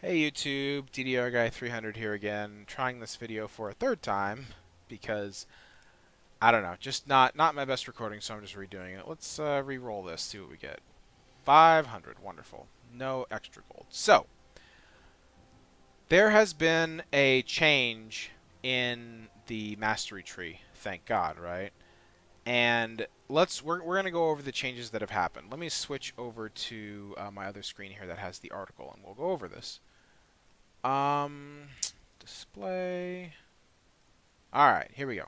Hey YouTube, DDR Guy 300 here again, trying this video for a third time because I don't know, just not my best recording, so I'm just redoing it. Let's re-roll this, see what we get. 500, wonderful. No extra gold. So, there has been a change in the mastery tree, thank God, right? And we're gonna go over the changes that have happened. Let me switch over to my other screen here that has the article, and we'll go over this. Um, display. All right, here we go.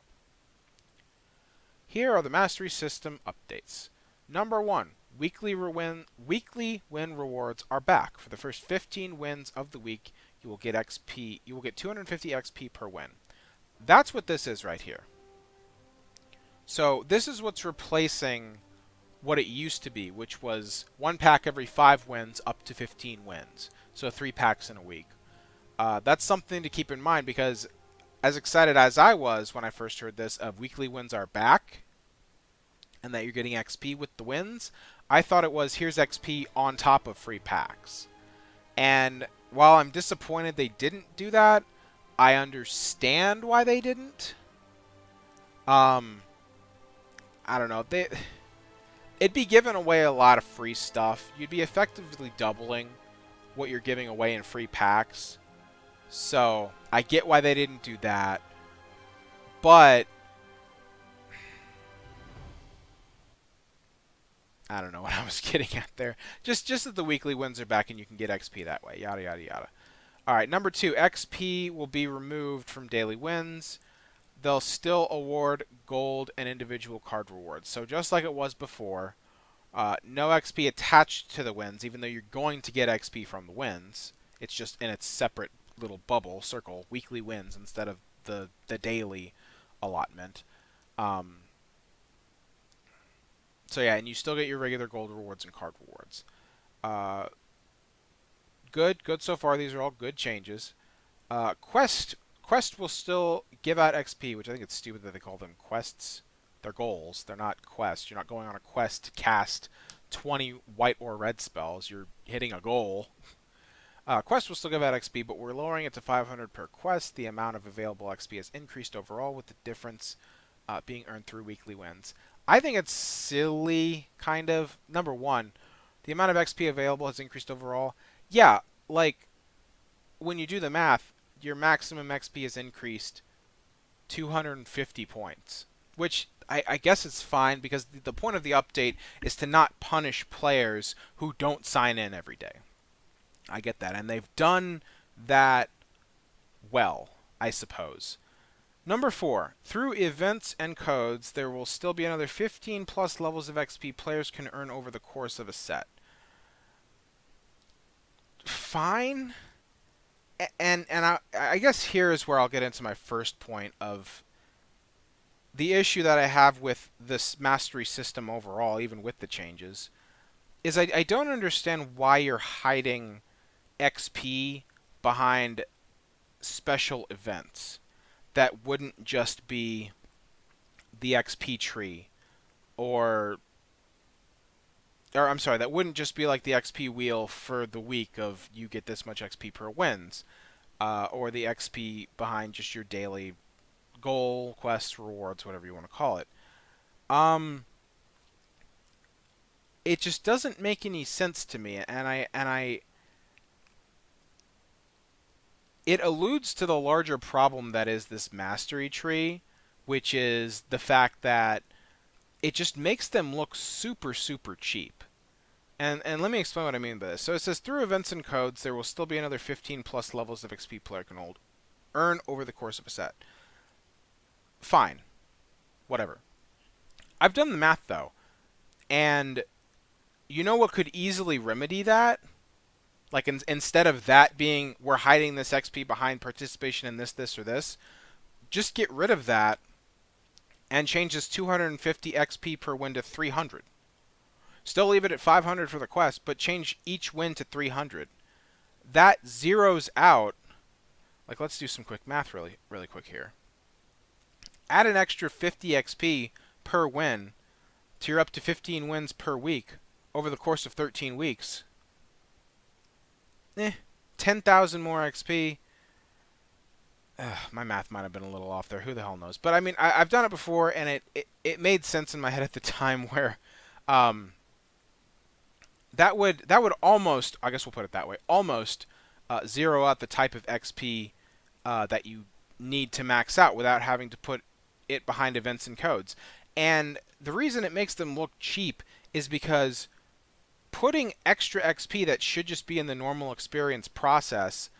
Here are the Mastery System updates. Number 1, weekly win rewards are back. For the first 15 wins of the week, you will get XP. You will get 250 XP per win. That's what this is right here. So this is what's replacing what it used to be, which was 1 pack every 5 wins up to 15 wins. So 3 packs in a week. That's something to keep in mind because as excited as I was when I first heard this of weekly wins are back and that you're getting XP with the wins, I thought it was here's XP on top of free packs. And while I'm disappointed they didn't do that, I understand why they didn't. I don't know. It'd be giving away a lot of free stuff. You'd be effectively doubling what you're giving away in free packs. So, I get why they didn't do that. But I don't know what I was getting at there. Just that the weekly wins are back and you can get XP that way. Yada, yada, yada. Alright, number 2. XP will be removed from daily wins. They'll still award gold and individual card rewards. So just like it was before, no XP attached to the wins, even though you're going to get XP from the wins. It's just in its separate little bubble, circle, weekly wins instead of the daily allotment. So yeah, and you still get your regular gold rewards and card rewards. Good so far. These are all good changes. Quest will still give out XP, which I think it's stupid that they call them quests. They're goals. They're not quests. You're not going on a quest to cast 20 white or red spells. You're hitting a goal. Quest will still give out XP, but we're lowering it to 500 per quest. The amount of available XP has increased overall, with the difference being earned through weekly wins. I think it's silly, kind of. Number 1, the amount of XP available has increased overall. Yeah, like, when you do the math, your maximum XP has increased 250 points, which I guess it's fine because the point of the update is to not punish players who don't sign in every day. I get that, and they've done that well, I suppose. Number 4, through events and codes, there will still be another 15 plus levels of XP players can earn over the course of a set. Fine. And I guess here is where I'll get into my first point of the issue that I have with this mastery system overall, even with the changes, is I don't understand why you're hiding XP behind special events that wouldn't just be the XP tree or I'm sorry, that wouldn't just be like the XP wheel for the week of you get this much XP per wins, or the XP behind just your daily goal, quests, rewards, whatever you want to call it. It just doesn't make any sense to me, and it alludes to the larger problem that is this mastery tree, which is the fact that it just makes them look super, super cheap. And let me explain what I mean by this. So it says, through events and codes, there will still be another 15 plus levels of XP player can earn over the course of a set. Fine. Whatever. I've done the math, though. And you know what could easily remedy that? Like, instead of that being, we're hiding this XP behind participation in this, or this, just get rid of that and change this 250 XP per win to 300. Still leave it at 500 for the quest, but change each win to 300. That zeroes out. Like, let's do some quick math really quick here. Add an extra 50 XP per win to your up to 15 wins per week over the course of 13 weeks. 10,000 more XP. My math might have been a little off there. Who the hell knows? But I mean, I've done it before, and it made sense in my head at the time where um, that would almost, I guess we'll put it that way, almost zero out the type of XP that you need to max out without having to put it behind events and codes. And the reason it makes them look cheap is because putting extra XP that should just be in the normal experience process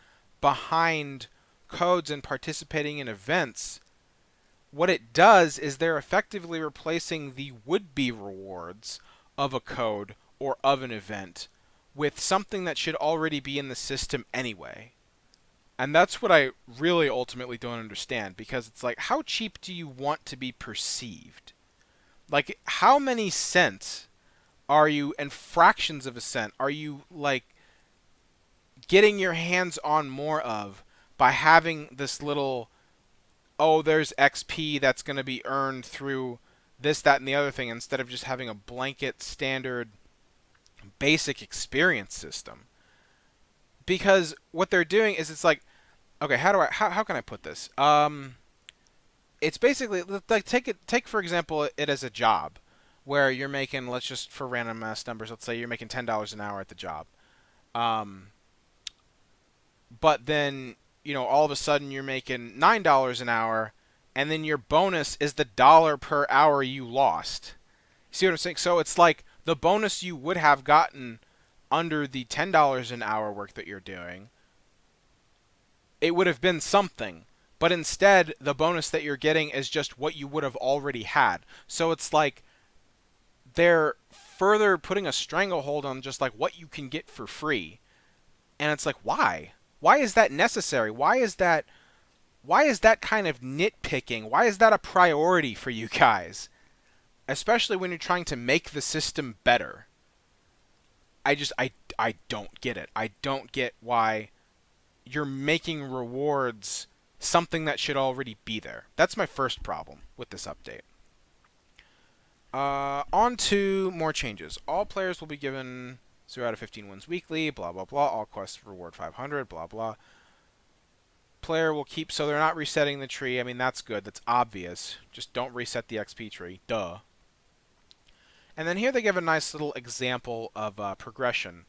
behind codes and participating in events, what it does is they're effectively replacing the would-be rewards of a code or of an event with something that should already be in the system anyway. And that's what I really ultimately don't understand, because it's like, how cheap do you want to be perceived? Like, how many cents are you, and fractions of a cent, are you, like, getting your hands on more of by having this little, oh, there's XP that's going to be earned through this, that, and the other thing, instead of just having a blanket, standard, basic experience system? Because what they're doing is, it's like, okay, how can I put this? It's basically like, take for example it as a job where you're making, let's just, for random ass numbers, let's say you're making $10 an hour at the job. But then, all of a sudden you're making $9 an hour, and then your bonus is the dollar per hour you lost. See what I'm saying? So it's like the bonus you would have gotten under the $10 an hour work that you're doing, it would have been something. But instead, the bonus that you're getting is just what you would have already had. So it's like they're further putting a stranglehold on just like what you can get for free. And it's like, why? Why is that necessary? Why is that kind of nitpicking? Why is that a priority for you guys? Especially when you're trying to make the system better. I don't get it. I don't get why you're making rewards something that should already be there. That's my first problem with this update. On to more changes. All players will be given 0 out of 15 wins weekly, blah, blah, blah. All quests reward 500, blah, blah. Player will keep, so they're not resetting the tree. I mean, that's good. That's obvious. Just don't reset the XP tree. Duh. And then here they give a nice little example of a progression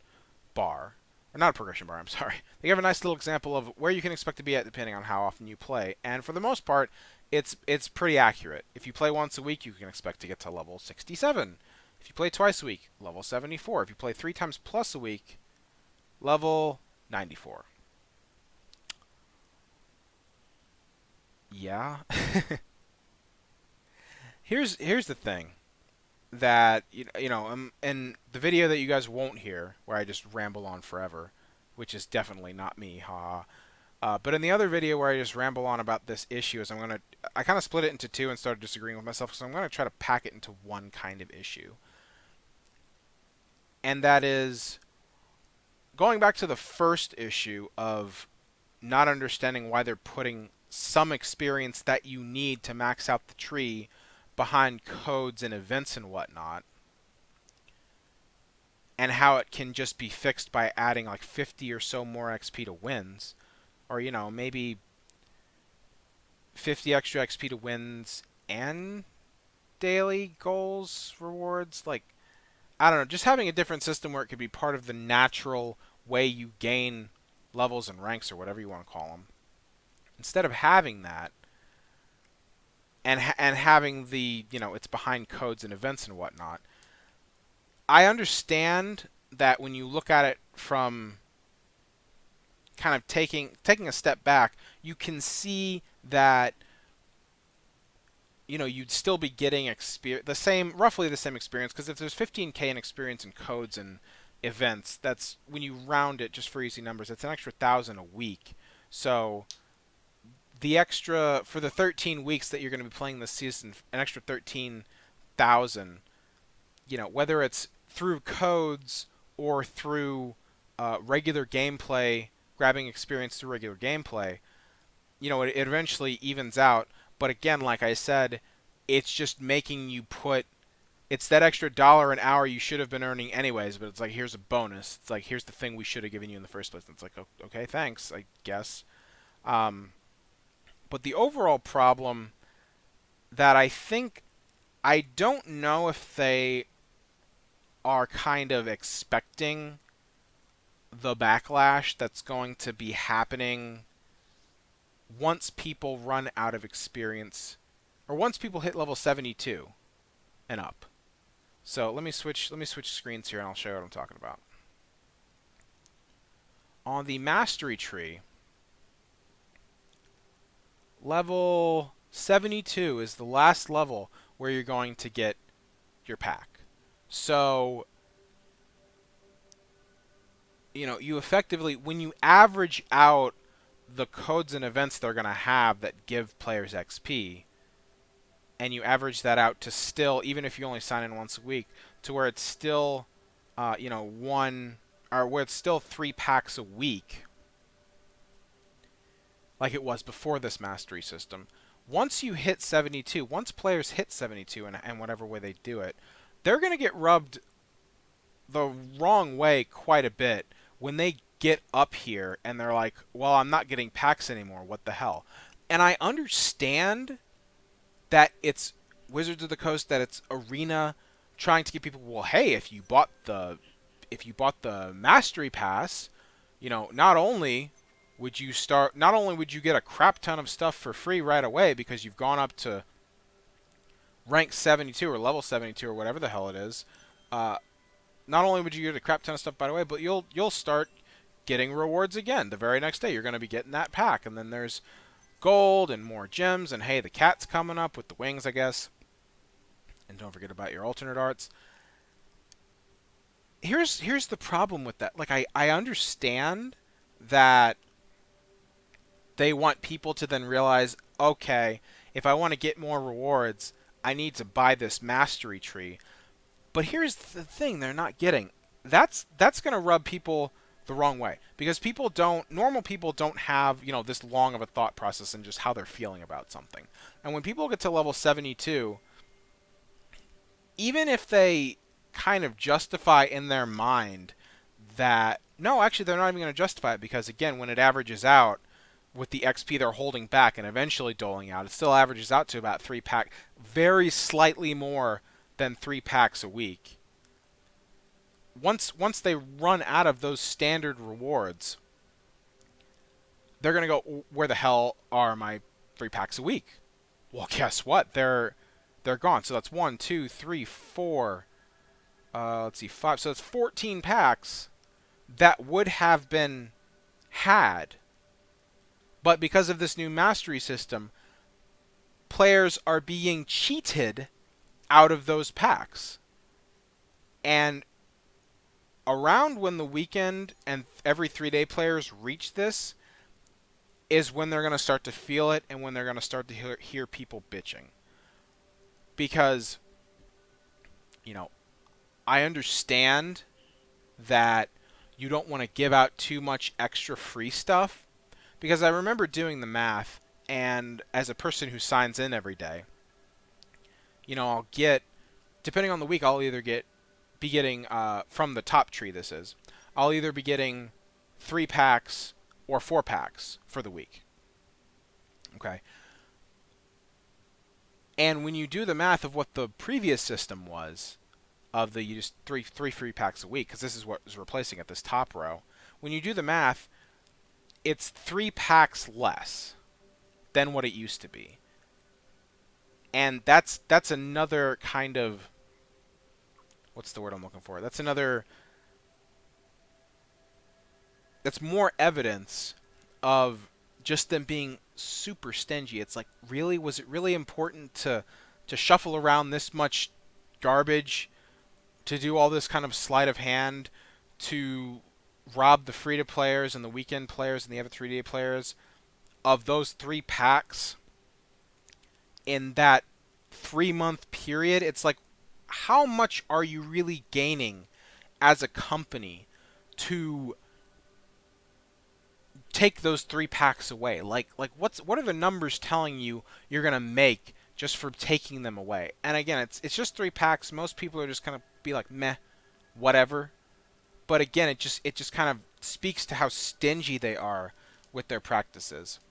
bar. Or not a progression bar, I'm sorry. They give a nice little example of where you can expect to be at depending on how often you play. And for the most part, it's pretty accurate. If you play once a week, you can expect to get to level 67. If you play twice a week, level 74. If you play 3 times plus a week, level 94. Yeah. Here's the thing that in the video that you guys won't hear, where I just ramble on forever, which is definitely not me, haha. But in the other video where I just ramble on about this issue, is I kind of split it into two and started disagreeing with myself, so I'm going to try to pack it into one kind of issue. And that is going back to the first issue of not understanding why they're putting some experience that you need to max out the tree behind codes and events and whatnot, and how it can just be fixed by adding like 50 or so more XP to wins, or maybe 50 extra XP to wins and daily goals rewards. Like, I don't know, just having a different system where it could be part of the natural way you gain levels and ranks, or whatever you want to call them, instead of having that and having the it's behind codes and events and whatnot. I understand that when you look at it from kind of taking a step back, you can see that you'd still be getting roughly the same experience, because if there's 15k in experience in codes and events, that's, when you round it just for easy numbers, it's an extra 1,000 a week. So the extra, for the 13 weeks that you're going to be playing this season, an extra 13,000, whether it's through codes or through regular gameplay, grabbing experience through regular gameplay, it eventually evens out. But again, like I said, it's just making you put it's that extra dollar an hour you should have been earning anyways, but it's like, here's a bonus. It's like, here's the thing we should have given you in the first place. And it's like, okay, thanks, I guess. Um, but the overall problem that I don't know if they are kind of expecting the backlash that's going to be happening once people run out of experience, or once people hit level 72 and up. So let me switch screens here and I'll show you what I'm talking about. On the mastery tree, level 72 is the last level where you're going to get your pack. So, you know, you effectively, when you average out the codes and events they're going to have that give players XP, and you average that out to still, even if you only sign in once a week, to where it's still, you know, where it's still 3 packs a week, like it was before this mastery system. Once you hit 72, once players hit 72 and whatever way they do it, they're going to get rubbed the wrong way quite a bit when they get up here and they're like, well, I'm not getting packs anymore. What the hell? And I understand that it's Wizards of the Coast, that it's Arena trying to get people, well, hey, if you bought the Mastery Pass, you know, not only would you get a crap ton of stuff for free right away because you've gone up to rank 72 or level 72 or whatever the hell it is, not only would you get a crap ton of stuff by the way, but you'll start getting rewards again the very next day. You're going to be getting that pack, and then there's gold and more gems, and hey, the cat's coming up with the wings, I guess. And don't forget about your alternate arts. Here's the problem with that. Like, I understand that they want people to then realize, okay, if I want to get more rewards, I need to buy this mastery tree. But here's the thing they're not getting. That's going to rub people the wrong way, because normal people don't have, you know, this long of a thought process in just how they're feeling about something. And when people get to level 72, even if they kind of justify in their mind that, no, actually they're not even going to justify it, because again, when it averages out with the XP they're holding back and eventually doling out, it still averages out to about 3 packs, very slightly more than 3 packs a week. Once they run out of those standard rewards, they're going to go, where the hell are my 3 packs a week? Well, guess what? They're gone. So that's 1, 2, 3, 4. Let's see, 5. So that's 14 packs that would have been had. But because of this new mastery system, players are being cheated out of those packs. And around when the weekend and every 3-day players reach this is when they're going to start to feel it, and when they're going to start to hear people bitching. Because, you know, I understand that you don't want to give out too much extra free stuff, because I remember doing the math, and as a person who signs in every day, you know, I'll get, depending on the week, I'll either be getting, from the top tree this is, I'll either be getting 3 packs or 4 packs for the week. Okay. And when you do the math of what the previous system was, of the you just three free packs a week, because this is what is replacing at this top row, when you do the math, it's 3 packs less than what it used to be. And that's another kind of, what's the word I'm looking for? That's more evidence of just them being super stingy. It's like, really? Was it really important to shuffle around this much garbage, to do all this kind of sleight of hand, to rob the free-to-players and the weekend players and the other 3-day players of those 3 packs in that 3-month period? It's like, how much are you really gaining as a company to take those 3 packs away? Like what are the numbers telling you you're going to make just for taking them away. And again, it's just 3 packs. Most people are just going to be like, meh, whatever. But again, it just kind of speaks to how stingy they are with their practices.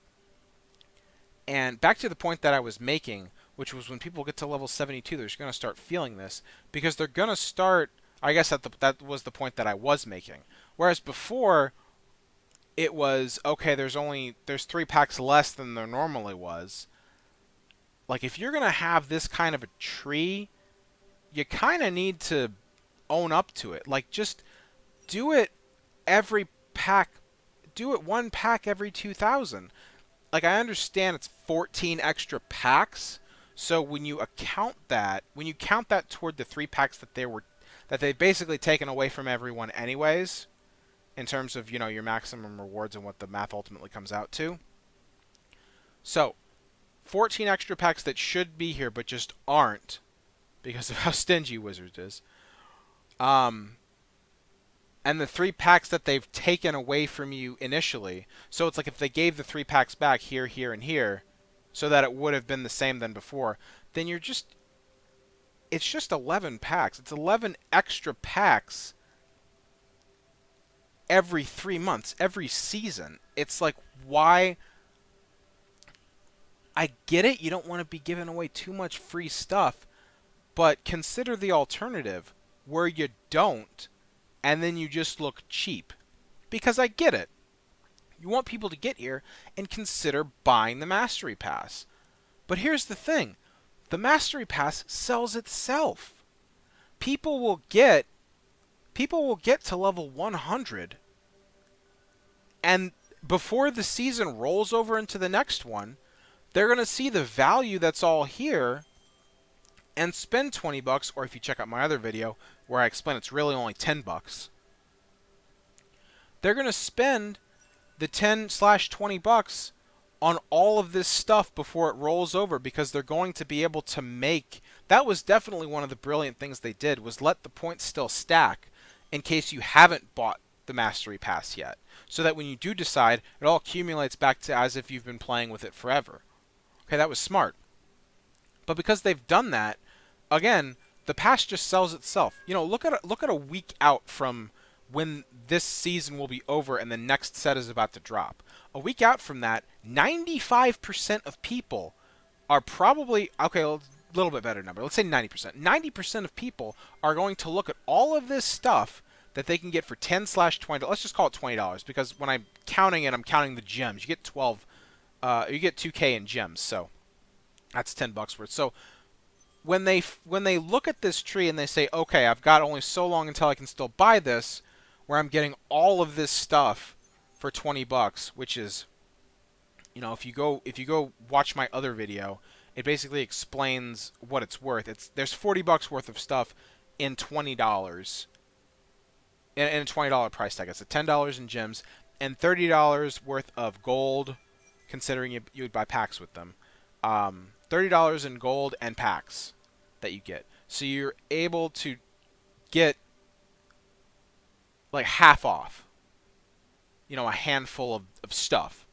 And back to the point that I was making, which was when people get to level 72, they're just going to start feeling this, because they're going to start, I guess that was the point that I was making. Whereas before, it was, okay, there's 3 packs less than there normally was. Like, if you're going to have this kind of a tree, you kind of need to own up to it. Like, just do it every pack. Do it 1 pack every 2,000. Like, I understand it's 14 extra packs, so when you count that toward the 3 packs that they've basically taken away from everyone anyways, in terms of, your maximum rewards and what the math ultimately comes out to. So, 14 extra packs that should be here but just aren't because of how stingy Wizards is. And the 3 packs that they've taken away from you initially. So it's like if they gave the 3 packs back here, here, and here, so that it would have been the same than before, then it's just 11 packs. It's 11 extra packs every 3 months, every season. It's like, why? I get it, you don't want to be giving away too much free stuff, but consider the alternative where you don't, and then you just look cheap. Because I get it. You want people to get here and consider buying the Mastery Pass. But here's the thing. The Mastery Pass sells itself. People will get to level 100, and before the season rolls over into the next one, they're going to see the value that's all here and spend $20, or if you check out my other video where I explain it's really only $10. They're going to spend the $10/$20 on all of this stuff before it rolls over, because they're going to be able to make... That was definitely one of the brilliant things they did, was let the points still stack in case you haven't bought the Mastery Pass yet, so that when you do decide, it all accumulates back to as if you've been playing with it forever. Okay, that was smart. But because they've done that, again, the pass just sells itself. Look at a week out from when this season will be over and the next set is about to drop. A week out from that, 95% of people are probably, okay, a little bit better number, let's say 90%. 90% of people are going to look at all of this stuff that they can get for $10/$20. Let's just call it $20, because when I'm counting it, I'm counting the gems. You get 2K in gems, so that's $10 worth. So when they look at this tree and they say, okay, I've got only so long until I can still buy this, where I'm getting all of this stuff for $20, which is, if you go watch my other video, it basically explains what it's worth. There's $40 worth of stuff in $20 in a $20 price tag. It's $10 in gems and $30 worth of gold, considering you would buy packs with them. $30 in gold and packs that you get. So you're able to get like half off, a handful of stuff.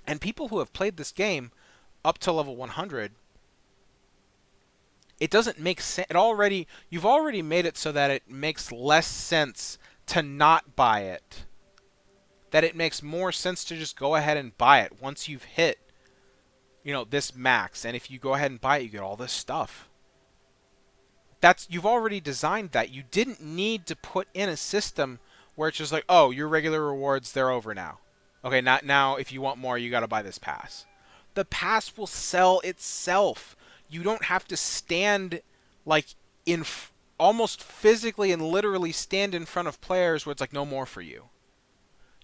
And people who have played this game up to level 100, it doesn't make sense. You've already made it so that it makes less sense to not buy it. That it makes more sense to just go ahead and buy it once you've hit, this max. And if you go ahead and buy it, you get all this stuff. You've already designed that. You didn't need to put in a system where it's just like, oh, your regular rewards, they're over now. Okay, now if you want more, you got to buy this pass. The pass will sell itself. You don't have to stand almost physically and literally stand in front of players where it's like, no more for you.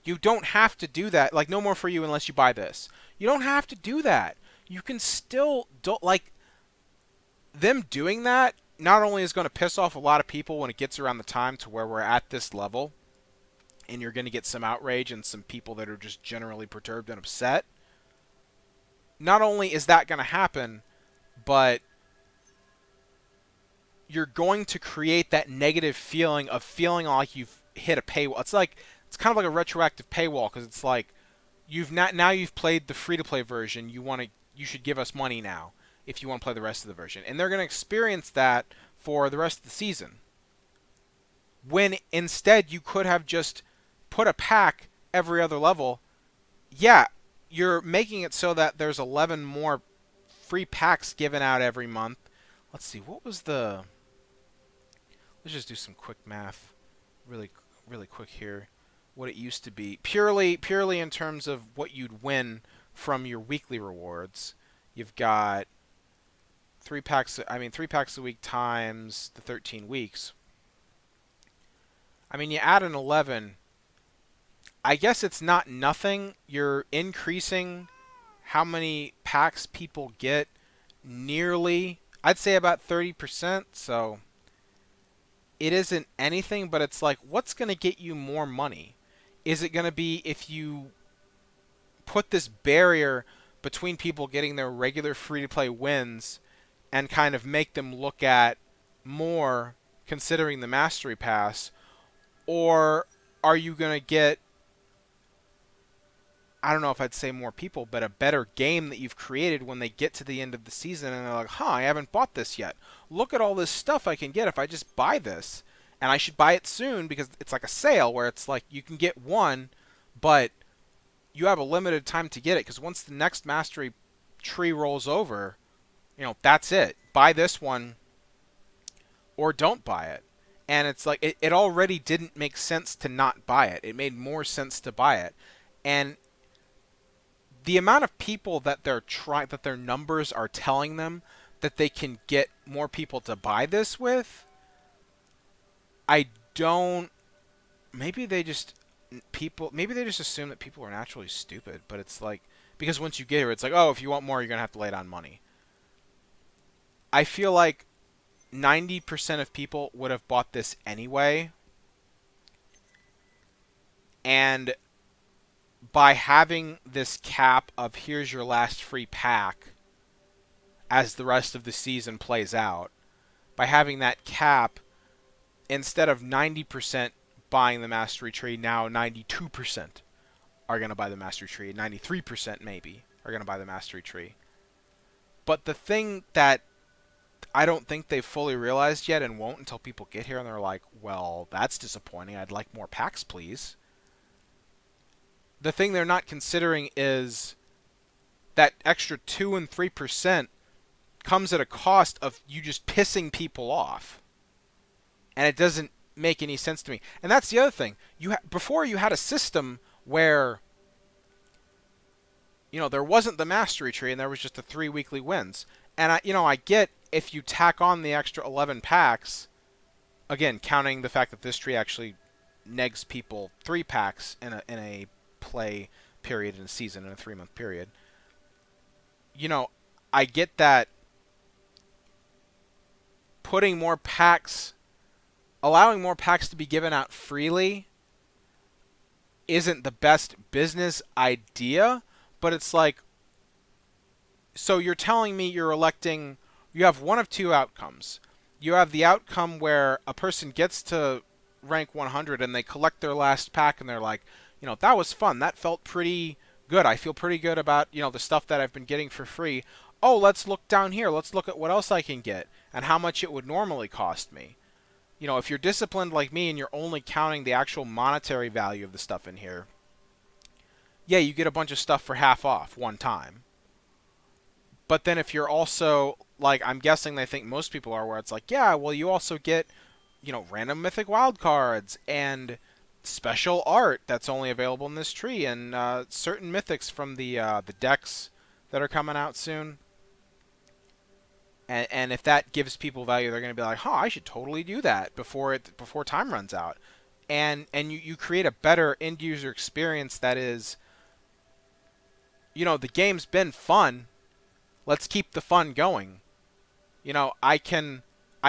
You don't have to do that. Like, no more for you unless you buy this. You don't have to do that. You can still them doing that not only is going to piss off a lot of people when it gets around the time to where we're at this level, and you're going to get some outrage and some people that are just generally perturbed and upset. Not only is that going to happen, but you're going to create that negative feeling of feeling like you've hit a paywall. It's kind of like a retroactive paywall, because it's like you've played the free-to-play version. You should give us money now. if you want to play the rest of the version. And they're going to experience that for the rest of the season. When instead you could have just put a pack every other level. Yeah, you're making it so that there's 11 more free packs given out every month. Let's see, what was the... Let's just do some quick math really quick here. What it used to be. Purely in terms of what you'd win from your weekly rewards. You've got 3 packs a week times the 13 weeks. I mean, you add an 11. I guess it's not nothing. You're increasing how many packs people get nearly, I'd say about 30%, so it isn't anything, but it's like, what's going to get you more money? Is it going to be if you put this barrier between people getting their regular free-to-play wins and kind of make them look at more considering the Mastery Pass? Or are you going to get, I don't know if I'd say more people, but a better game that you've created when they get to the end of the season and they're like, huh, I haven't bought this yet. Look at all this stuff I can get if I just buy this. And I should buy it soon because it's like a sale where it's like you can get one, but you have a limited time to get it because once the next Mastery tree rolls over, that's it. Buy this one or don't buy it. And it's like, it already didn't make sense to not buy it. It made more sense to buy it. And the amount of people that that their numbers are telling them that they can get more people to buy this with, I don't. Maybe they just assume that people are naturally stupid. But it's like, because once you get here, it's like, oh, if you want more, you're gonna have to lay down money. I feel like 90% of people would have bought this anyway, and by having this cap of here's your last free pack as the rest of the season plays out, by having that cap, instead of 90% buying the Mastery Tree, now 92% are going to buy the Mastery Tree, 93% maybe are going to buy the Mastery Tree. But the thing that I don't think they've fully realized yet and won't until people get here and they're like, well, that's disappointing. I'd like more packs, please. The thing they're not considering is that extra 2 and 3% comes at a cost of you just pissing people off. And it doesn't make any sense to me. And that's the other thing. Before you had a system where there wasn't the Mastery Tree and there was just the 3 weekly wins. And I get if you tack on the extra 11 packs, again, counting the fact that this tree actually negs people 3 packs in a play period in a season, in a 3-month period. I get that putting more packs, allowing more packs to be given out freely isn't the best business idea, but it's like, so you're telling me you have one of 2 outcomes. You have the outcome where a person gets to rank 100 and they collect their last pack and they're like, that was fun. That felt pretty good. I feel pretty good about, the stuff that I've been getting for free. Oh, let's look down here. Let's look at what else I can get and how much it would normally cost me. If you're disciplined like me and you're only counting the actual monetary value of the stuff in here, yeah, you get a bunch of stuff for half off one time. But then if you're also, like, I'm guessing they think most people are, where it's like, yeah, well, you also get, random mythic wildcards and special art that's only available in this tree, and certain mythics from the decks that are coming out soon. And if that gives people value, they're going to be like, I should totally do that before time runs out. And you create a better end user experience that is, the game's been fun. Let's keep the fun going. I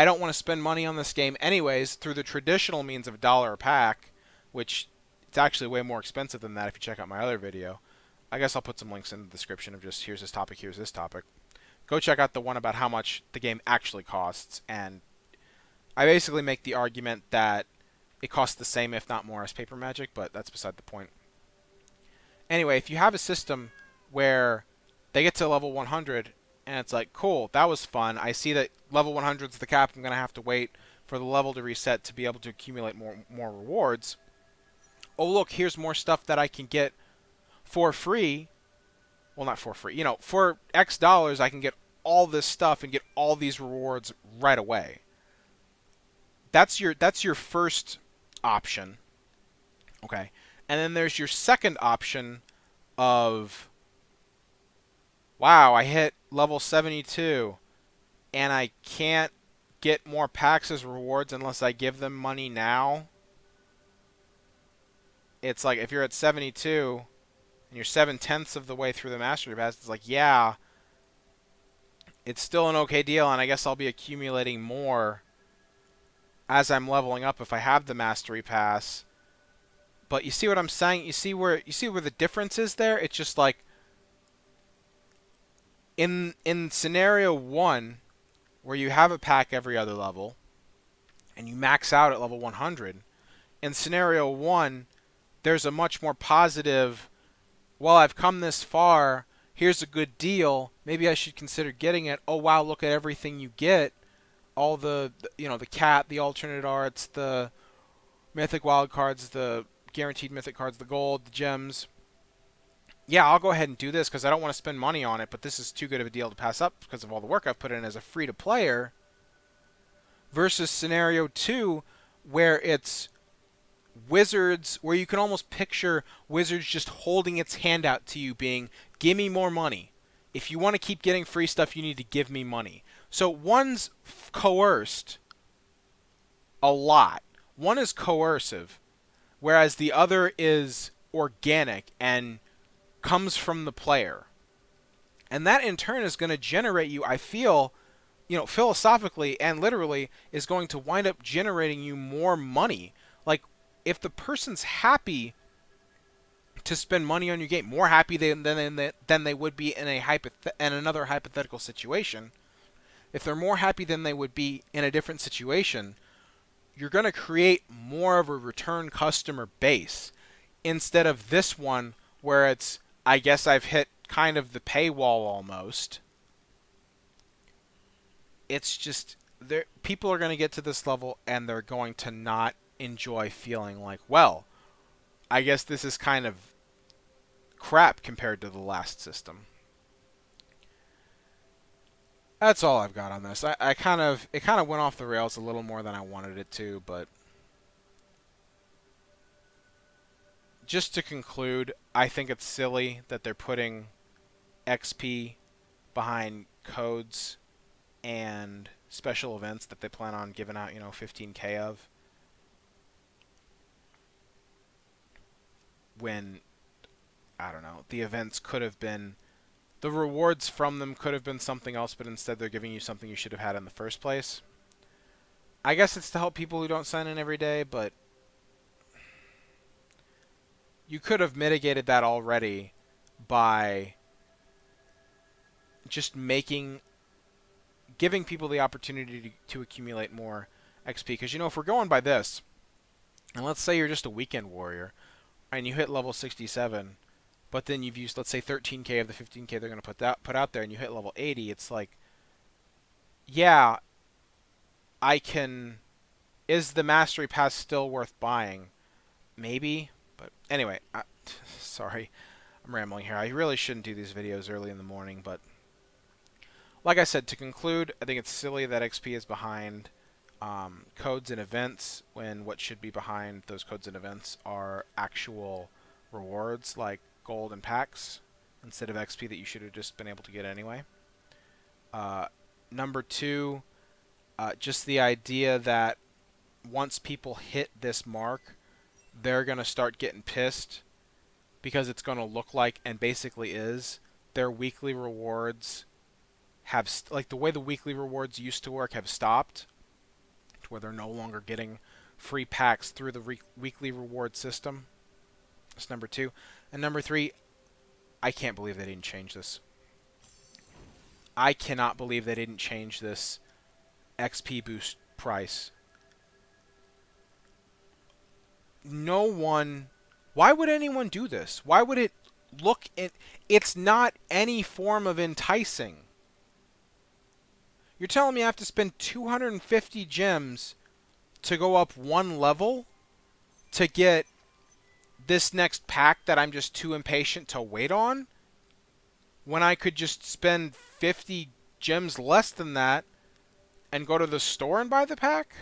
don't want to spend money on this game anyways through the traditional means of $1 a pack, which it's actually way more expensive than that if you check out my other video. I guess I'll put some links in the description of just here's this topic, here's this topic. Go check out the one about how much the game actually costs, and I basically make the argument that it costs the same, if not more, as Paper Magic, but that's beside the point. Anyway, if you have a system where they get to level 100 And it's like, cool, that was fun. I see that level 100 is the cap. I'm going to have to wait for the level to reset to be able to accumulate more rewards. Oh, look, here's more stuff that I can get for free. Well, not for free. For X dollars, I can get all this stuff and get all these rewards right away. That's your first option. Okay. And then there's your second option of, wow, I hit level 72 and I can't get more packs as rewards unless I give them money now. It's like if you're at 72 and you're 7/10 of the way through the Mastery Pass, it's like, yeah, it's still an okay deal, and I guess I'll be accumulating more as I'm leveling up if I have the Mastery Pass. But you see what I'm saying? You see where the difference is there? It's just like in scenario 1, where you have a pack every other level and you max out at level 100. In scenario 1, there's a much more positive, well, I've come this far, here's a good deal, maybe I should consider getting it. Oh wow, look at everything you get. All the cat, the alternate arts, the mythic wild cards, the guaranteed mythic cards, the gold, the gems. Yeah, I'll go ahead and do this because I don't want to spend money on it, but this is too good of a deal to pass up because of all the work I've put in as a free-to-player. Versus scenario 2, where it's Wizards, where you can almost picture Wizards just holding its hand out to you being, give me more money. If you want to keep getting free stuff, you need to give me money. So one's coerced a lot. One is coercive, whereas the other is organic and comes from the player. And that in turn is going to generate you, I feel, philosophically and literally, is going to wind up generating you more money. Like, if the person's happy to spend money on your game, more happy than they would be in another hypothetical situation, if they're more happy than they would be in a different situation, you're going to create more of a return customer base instead of this one where it's, I guess I've hit kind of the paywall almost. It's just, people are going to get to this level and they're going to not enjoy feeling like, well, I guess this is kind of crap compared to the last system. That's all I've got on this. It kind of went off the rails a little more than I wanted it to, but just to conclude, I think it's silly that they're putting XP behind codes and special events that they plan on giving out, 15K of. When, I don't know, the events could have been, the rewards from them could have been something else, but instead they're giving you something you should have had in the first place. I guess it's to help people who don't sign in every day, but you could have mitigated that already by just giving people the opportunity to accumulate more XP. Because, if we're going by this, and let's say you're just a weekend warrior, and you hit level 67, but then you've used, let's say, 13K of the 15K they're going to put out there, and you hit level 80, it's like, yeah, is the Mastery Pass still worth buying? Maybe, but anyway, sorry, I'm rambling here. I really shouldn't do these videos early in the morning, but like I said, to conclude, I think it's silly that XP is behind codes and events when what should be behind those codes and events are actual rewards like gold and packs instead of XP that you should have just been able to get anyway. Number 2, just the idea that once people hit this mark, they're going to start getting pissed because it's going to look like, and basically is, their weekly rewards have, like the way the weekly rewards used to work, have stopped, to where they're no longer getting free packs through the weekly reward system. That's number 2. And number 3, I can't believe they didn't change this. I cannot believe they didn't change this XP boost price. No one... Why would anyone do this? Why would it look... It's not any form of enticing. You're telling me I have to spend 250 gems to go up one level to get this next pack that I'm just too impatient to wait on, when I could just spend 50 gems less than that and go to the store and buy the pack?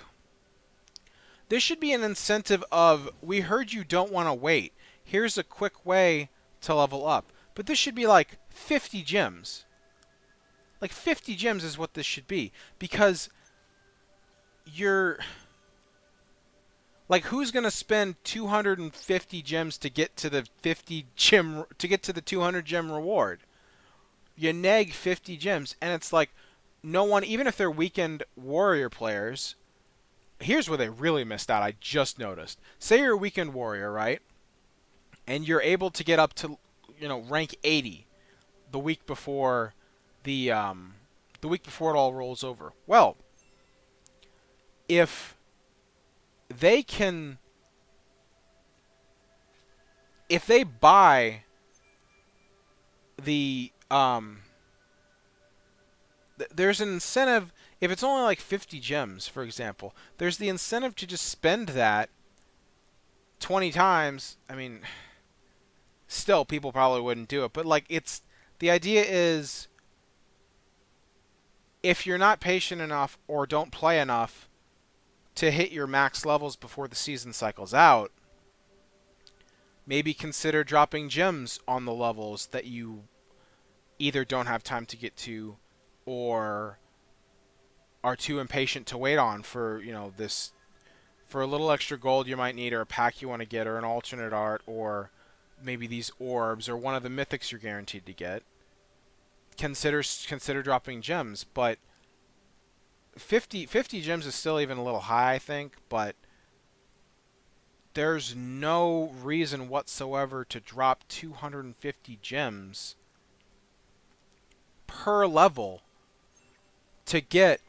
This should be an incentive of, we heard you don't want to wait. Here's a quick way to level up. But this should be like 50 gems. Like 50 gems is what this should be. Because you're... Like, who's going to spend 250 gems to get to the 50 gem, to get to the 200 gem reward? You neg 50 gems, and it's like, no one, even if they're weekend warrior players, here's where they really missed out. I just noticed. Say you're a weekend warrior, right? And you're able to get up to, rank 80 the week before the week before it all rolls over. Well, if they can, if they buy the there's an incentive. If it's only like 50 gems, for example, there's the incentive to just spend that 20 times. I mean, still, people probably wouldn't do it. But, like, the idea is, if you're not patient enough or don't play enough to hit your max levels before the season cycles out, maybe consider dropping gems on the levels that you either don't have time to get to or are too impatient to wait on for, for a little extra gold you might need, or a pack you want to get, or an alternate art, or maybe these orbs, or one of the mythics you're guaranteed to get. Consider dropping gems, but 50 gems is still even a little high, I think, but there's no reason whatsoever to drop 250 gems per level to get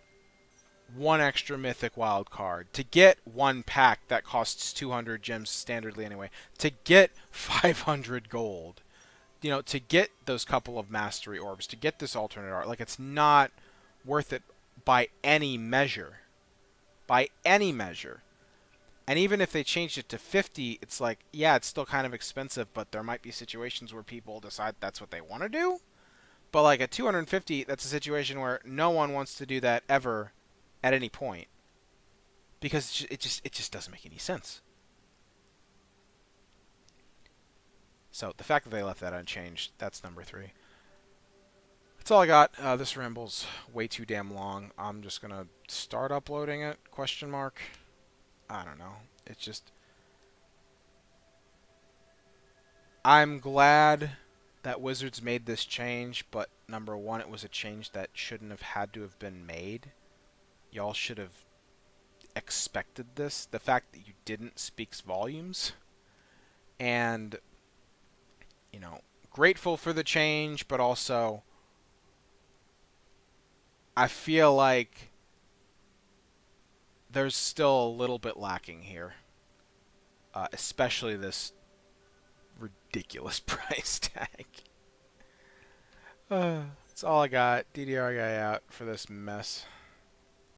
one extra mythic wild card, to get one pack that costs 200 gems standardly anyway, to get 500 gold, to get those couple of mastery orbs, to get this alternate art. Like, it's not worth it by any measure. By any measure. And even if they changed it to 50, it's like, yeah, it's still kind of expensive, but there might be situations where people decide that's what they want to do. But, like, at 250, that's a situation where no one wants to do that ever at any point, because it just doesn't make any sense. So the fact that they left that unchanged, that's number 3. That's all I got. This ramble's way too damn long. I'm just gonna start uploading it? ? I don't know. It's just, I'm glad that Wizards made this change, but number 1, it was a change that shouldn't have had to have been made. Y'all should have expected this. The fact that you didn't speaks volumes. And, grateful for the change, but also I feel like there's still a little bit lacking here. Especially this ridiculous price tag. That's all I got. DDR guy out for this mess.